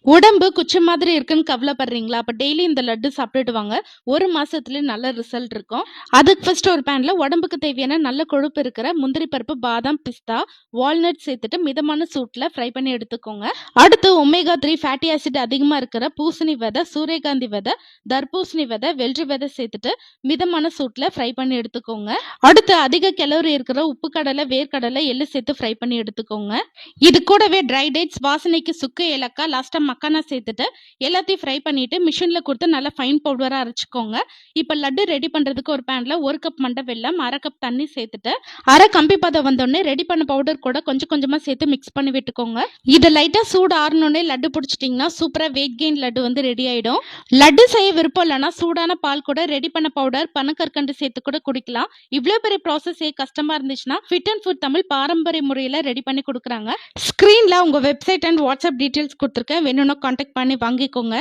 உடம்பு குச்சி மாதிரி இருக்குன்னு கவலைப்படுறீங்களா? அப்ப டெய்லி இந்த லட்டு சாப்பிட்டுட்டு வாங்க. 1 மாசத்துலயே நல்ல ரிசல்ட் இருக்கும். அதுக்கு ஃபர்ஸ்ட் ஒரு பேன்ல உடம்புக்கு தேவையான நல்ல கொழுப்பு இருக்கிற முந்திரி பருப்பு, பாதாம், பிஸ்தா, வால்நட் சேர்த்துட்டு மிதமான சூட்ல ஃப்ரை பண்ணி எடுத்துக்கோங்க. அடுத்து ஒமேகா 3 ஃபேட்டி ஆசிட் அதிகமா இருக்கிற பூசணி விதை, சூரியகாந்தி விதை, தர்பூசணி விதை, வெள்ளரி விதை சேர்த்துட்டு மிதமான சூட்ல ஃப்ரை பண்ணி எடுத்துக்கோங்க. அடுத்து அதிக கலோரி இருக்கிற உப்பு கடலை, வேர்க்கடலை, எள்ளு சேர்த்து ஃப்ரை பண்ணி எடுத்துக்கோங்க. இது கூடவே ட்ரை டேட்ஸ், வாசனைக்கு சுக்கு, ஏலக்காய், லாஸ்டா மக்கானா சேர்த்துட்டு எல்லாத்தையும் ஃப்ரை பண்ணிட்டு மிஷின்ல கொடுத்து நல்லா ஃபைன் பவுடரா அரைச்சுக்கோங்க. இப்ப லட்டு ரெடி பண்றதுக்கு ஒரு பேன்ல 1 கப் மண்டை வெல்லம், 1/2 கப் தண்ணி சேர்த்துட்டு அரை கம்பி பதம் வந்தோடனே ரெடி பண்ண பவுடர் கூட கொஞ்சம் கொஞ்சமா சேர்த்து மிக்ஸ் பண்ணி விட்டுக்கோங்க. இது லைட்டா சூடு ஆறணுன்னே லட்டு பிடிச்சிட்டிங்கன்னா சூப்பரா வெயிட் கெயின் லட்டு வந்து ரெடி ஆயிடும். லட்டு செய்ய விருப்பம் இல்லைன்னா சூடான பால் கூட ரெடி பண்ண பவுடர், பனக்கற்கண்டு சேர்த்து கூட குடிக்கலாம். இவ்வளவு பெரிய ப்ராசஸ் கஷ்டமா இருந்துச்சுன்னா ஃபிட் அண்ட் ஃபுட் தமிழ் பாரம்பரிய முறையில ரெடி பண்ணி கொடுக்குறாங்க. ஸ்கிரீன்ல உங்க வெப்சைட் அண்ட் வாட்ஸ்அப் டீடைல்ஸ் கொடுத்துருக்கேன். வேணும்னா கான்டாக்ட் பண்ணி வாங்கிக்கோங்க.